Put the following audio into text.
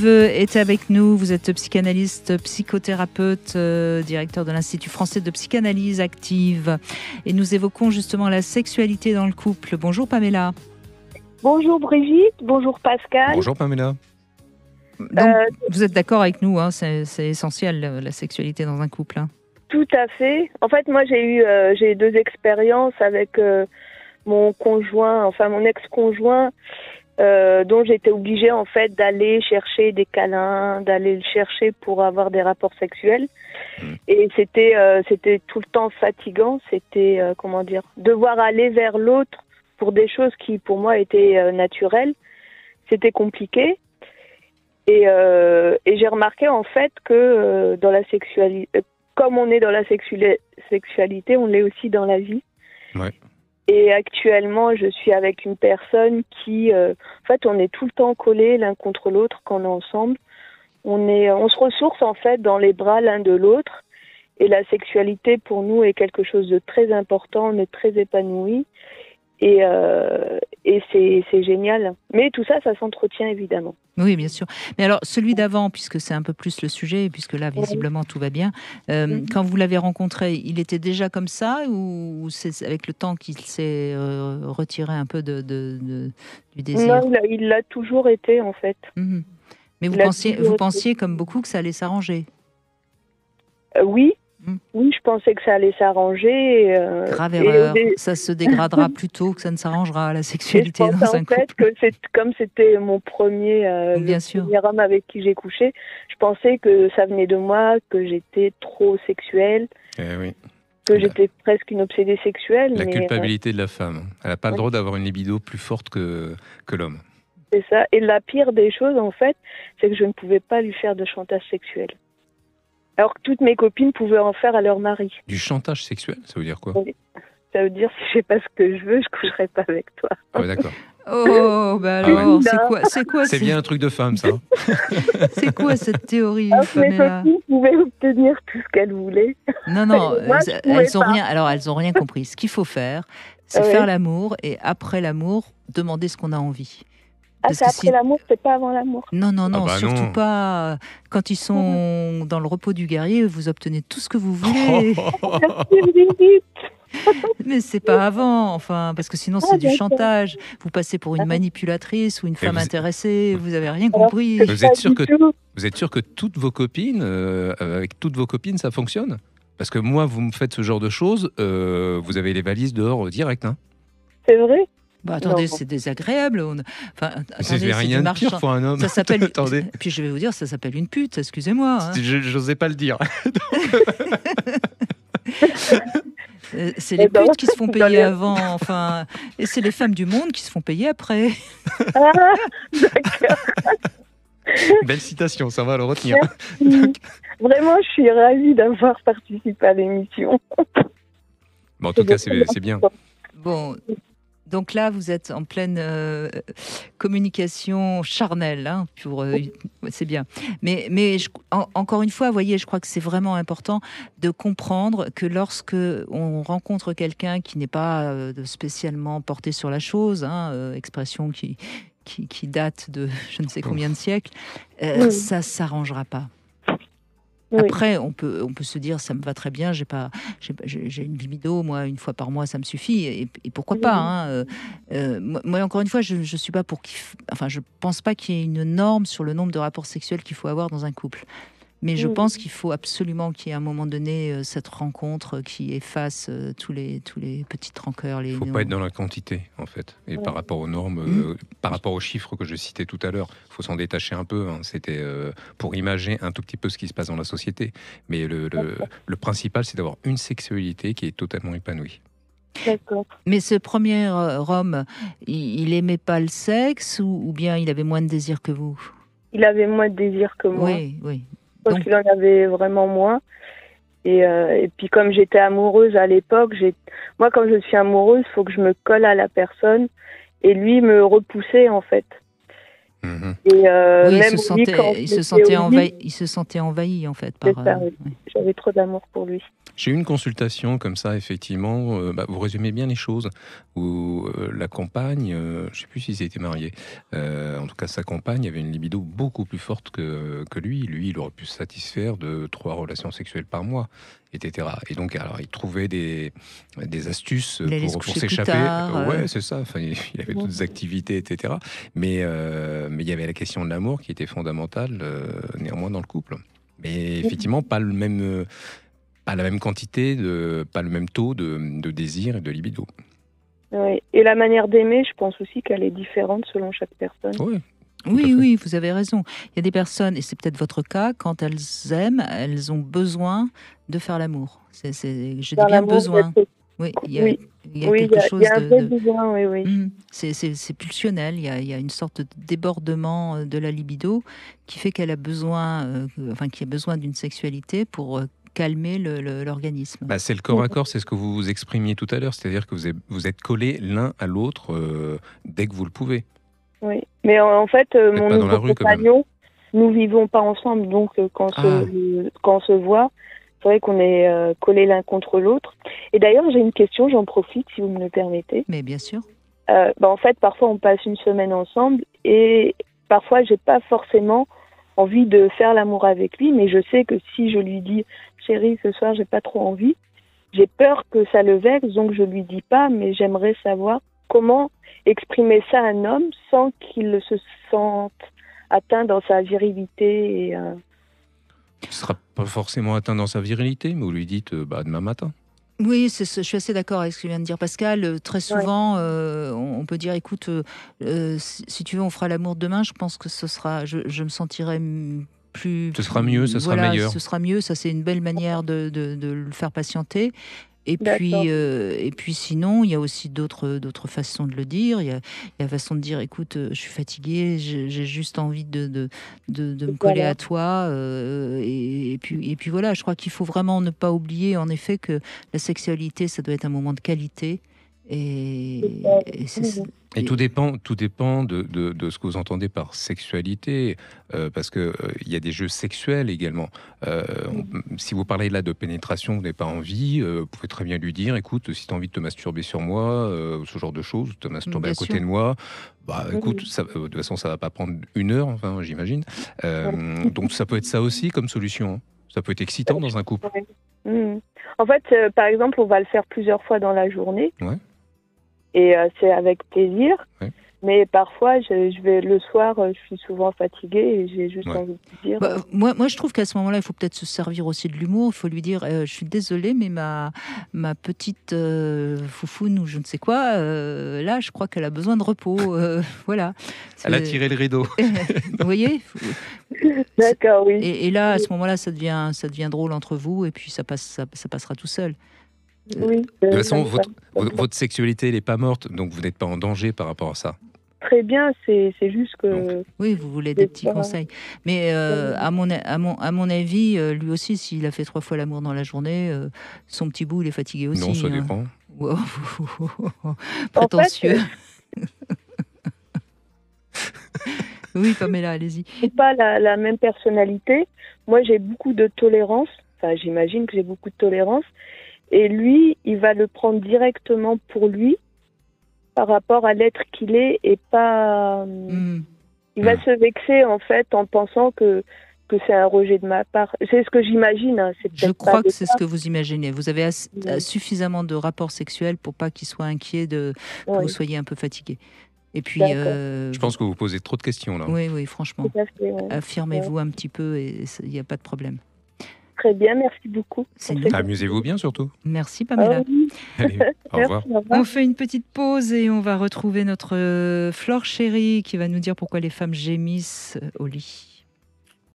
Est avec nous, vous êtes psychanalyste, psychothérapeute, directeur de l'Institut français de psychanalyse active et nous évoquons justement la sexualité dans le couple. Bonjour Pamela. Bonjour Brigitte, bonjour Pascal. Bonjour Pamela. Donc, vous êtes d'accord avec nous, hein, c'est essentiel la sexualité dans un couple. Hein. Tout à fait. En fait, moi j'ai eu deux expériences avec mon conjoint, enfin mon ex-conjoint, dont j'étais obligée en fait d'aller chercher des câlins, d'aller le chercher pour avoir des rapports sexuels. Et c'était tout le temps fatigant. C'était devoir aller vers l'autre pour des choses qui pour moi étaient naturelles. C'était compliqué. Et j'ai remarqué en fait que dans la sexualité, comme on est dans la sexualité, on l'est aussi dans la vie. Ouais. Et actuellement, je suis avec une personne qui, en fait, on est tout le temps collés l'un contre l'autre quand on est ensemble. On se ressource en fait dans les bras l'un de l'autre. Et la sexualité pour nous est quelque chose de très important. On est très épanouis et c'est génial. Mais tout ça, ça s'entretient évidemment. Oui, bien sûr. Mais alors, celui d'avant, puisque c'est un peu plus le sujet, puisque là, visiblement, tout va bien, quand vous l'avez rencontré, il était déjà comme ça ou c'est avec le temps qu'il s'est retiré un peu du désir? Non, il l'a toujours été, en fait. Mais vous pensiez, comme beaucoup, que ça allait s'arranger? Oui. Oui, je pensais que ça allait s'arranger. Grave erreur. Ça se dégradera plus tôt que ça ne s'arrangera, la sexualité dans un couple. En fait, comme c'était mon premier homme avec qui j'ai couché, je pensais que ça venait de moi, que j'étais trop sexuelle, que j'étais presque une obsédée sexuelle. La culpabilité de la femme. Elle n'a pas le droit d'avoir une libido plus forte que l'homme. C'est ça. Et la pire des choses, en fait, c'est que je ne pouvais pas lui faire de chantage sexuel. Alors que toutes mes copines pouvaient en faire à leur mari. Du chantage sexuel, ça veut dire quoi? Oui. Ça veut dire, si je sais pas ce que je veux, je coucherai pas avec toi. Ah ouais, d'accord. Oh, bah alors, c'est quoi C'est bien un truc de femme, ça. C'est quoi cette théorie, mes copines pouvaient obtenir tout ce qu'elles voulaient. Non, moi, elles ont rien. Alors, elles ont rien compris. Ce qu'il faut faire, c'est faire l'amour et après l'amour, demander ce qu'on a envie. C'est après l'amour, c'est pas avant l'amour. Non, surtout pas. Quand ils sont dans le repos du guerrier, vous obtenez tout ce que vous voulez. Mais c'est pas avant, enfin, parce que sinon c'est du chantage. Vous passez pour une manipulatrice ou une femme intéressée, vous avez rien compris. Vous êtes sûr que toutes vos copines, avec toutes vos copines, ça fonctionne? Parce que moi, vous me faites ce genre de choses, vous avez les valises dehors direct. Hein. C'est vrai? Bah, attendez, c'est désagréable. C'est rien de pire pour un homme. Ça s'appelle. Et puis je vais vous dire, ça s'appelle une pute. Excusez-moi. Hein. J'osais pas le dire. C'est les putes qui se font payer avant, enfin, et c'est les femmes du monde qui se font payer après. Ah, d'accord. Belle citation, ça va le retenir. Vraiment, je suis ravie d'avoir participé à l'émission. Bon, en tout cas, c'est bien. Bon. Donc là, vous êtes en pleine communication charnelle, hein, c'est bien. Mais encore une fois, vous voyez, je crois que c'est vraiment important de comprendre que lorsque on rencontre quelqu'un qui n'est pas spécialement porté sur la chose, hein, expression qui date de je ne sais combien de siècles, ça s'arrangera pas. Après, on peut se dire, ça me va très bien, j'ai une libido, moi, une fois par mois, ça me suffit, et pourquoi pas. Hein, moi, encore une fois, je suis pas pour je pense pas qu'il y ait une norme sur le nombre de rapports sexuels qu'il faut avoir dans un couple. Mais je pense qu'il faut absolument qu'il y ait à un moment donné cette rencontre qui efface tous les petites rancœurs. Il ne faut pas être dans la quantité, en fait. Et par rapport aux normes, par rapport aux chiffres que je citais tout à l'heure, il faut s'en détacher un peu. Hein. C'était pour imager un tout petit peu ce qui se passe dans la société. Mais le principal, c'est d'avoir une sexualité qui est totalement épanouie. D'accord. Mais ce premier homme, il aimait pas le sexe ou bien il avait moins de désir que vous? Il avait moins de désir que moi. Oui. Parce qu'il en avait vraiment moins. Et puis comme j'étais amoureuse à l'époque, moi quand je suis amoureuse, il faut que je me colle à la personne et lui me repoussait en fait. Mhm. Et Oui, même lui, quand il se j'étais sentait au lit, envahi en fait c'est par. ça, oui. Ouais. J'avais trop d'amour pour lui. J'ai eu une consultation comme ça, effectivement. Vous résumez bien les choses. Où la compagne, je ne sais plus s'ils étaient mariés, en tout cas sa compagne avait une libido beaucoup plus forte que lui. Lui, il aurait pu se satisfaire de 3 relations sexuelles par mois, etc. Et donc, alors, il trouvait des astuces Il allait se pour coucher plus s'échapper. tard. Ouais, c'est ça. Enfin, il avait d'autres activités, etc. Mais il y avait la question de l'amour qui était fondamentale, néanmoins, dans le couple. Mais effectivement, pas la même quantité, pas le même taux de désir et de libido. Oui. Et la manière d'aimer, je pense aussi qu'elle est différente selon chaque personne. Oui, tout à Oui, fait. oui, vous avez raison. Il y a des personnes, et c'est peut-être votre cas, quand elles aiment, elles ont besoin de faire l'amour. Je dis Dans bien l'amour, besoin. Oui, oui, il y a oui, quelque il y chose a un vrai besoin, oui, oui. C'est pulsionnel. Il y a une sorte de débordement de la libido qui fait qu'elle a besoin, enfin, qui a besoin d'une sexualité pour calmer l'organisme. Bah, c'est le corps à corps, c'est ce que vous exprimiez tout à l'heure, c'est-à-dire que vous êtes collés l'un à l'autre dès que vous le pouvez. Oui. Mais en fait, Vous n'êtes mon pas dans la nouveau rue quand même. compagnon, nous vivons pas ensemble, donc Ah, quand on se voit, c'est vrai qu'on est collés l'un contre l'autre. Et d'ailleurs, j'ai une question, j'en profite si vous me le permettez. mais bien sûr. En fait, parfois on passe une semaine ensemble et parfois j'ai pas forcément envie de faire l'amour avec lui, mais je sais que si je lui dis chérie, ce soir j'ai pas trop envie, j'ai peur que ça le vexe, donc je lui dis pas, mais j'aimerais savoir comment exprimer ça à un homme sans qu'il se sente atteint dans sa virilité. Et, Il ne sera pas forcément atteint dans sa virilité, mais vous lui dites demain matin. Oui, je suis assez d'accord avec ce que vient de dire Pascal. Très ouais, souvent, on peut dire, écoute, si tu veux, on fera l'amour demain. Je pense que ce sera, je me sentirai Ce sera mieux, ce sera voilà, meilleur. ce sera mieux. Ça, c'est une belle manière de le faire patienter. d'accord. Et puis sinon, il y a aussi d'autres façons de le dire. Il y a la façon de dire, écoute, je suis fatiguée, j'ai juste envie de me coller Voilà. à toi. Et puis voilà, je crois qu'il faut vraiment ne pas oublier, en effet, que la sexualité, ça doit être un moment de qualité. Et c'est... Et tout dépend de ce que vous entendez par sexualité, parce que il y a des jeux sexuels également. Si vous parlez là de pénétration, vous n'avez pas envie, vous pouvez très bien lui dire, écoute, si tu as envie de te masturber sur moi, ce genre de choses, te masturber Bien à côté sûr. de moi, bah écoute, ça, de toute façon, ça va pas prendre 1 heure, enfin, j'imagine. Donc ça peut être ça aussi comme solution, hein. Ça peut être excitant dans un couple. Ouais. En fait, par exemple, on va le faire plusieurs fois dans la journée. Ouais. Et c'est avec plaisir. Ouais. Mais parfois, je vais le soir, je suis souvent fatiguée et j'ai juste Ouais. envie de dire. Moi, je trouve qu'à ce moment-là, il faut peut-être se servir aussi de l'humour. Il faut lui dire, je suis désolée, mais ma petite foufoune ou je ne sais quoi, là, je crois qu'elle a besoin de repos. Voilà. Elle a tiré le rideau. Vous voyez. D'accord, oui. Et là, à ce moment-là, ça devient drôle entre vous, et puis ça passera tout seul. Oui. De toute façon, votre sexualité, elle n'est pas morte, donc vous n'êtes pas en danger par rapport à ça. Très bien, c'est juste que. Donc. Oui, vous voulez Des des petits fois. conseils. Mais à mon avis, lui aussi, s'il a fait 3 fois l'amour dans la journée, son petit bout, il est fatigué aussi. Non, ça dépend. Wow. En Prétentieux. fait, Oui, Pamela, allez-y. c'est pas la même personnalité. Moi, j'ai beaucoup de tolérance. Enfin, j'imagine que j'ai beaucoup de tolérance. Et lui, il va le prendre directement pour lui par rapport à l'être qu'il est et pas. Il va se vexer en fait en pensant que c'est un rejet de ma part. C'est ce que j'imagine. Hein. C'est Je peut-être crois pas que c'est ce que vous imaginez. Vous avez Oui. suffisamment de rapports sexuels pour pas qu'il soit inquiet que Oui. vous soyez un peu fatigué. Et puis, D'accord. Je pense que vous posez trop de questions là. oui, franchement, Tout à fait, ouais. affirmez-vous un petit peu et il n'y a pas de problème. Très bien, merci beaucoup. C'est pour nous. cette- Amusez-vous bien surtout. Merci, Ah Pamela. oui. Allez, au revoir. Merci, au revoir. On fait une petite pause et on va retrouver notre Flore chérie qui va nous dire pourquoi les femmes gémissent au lit.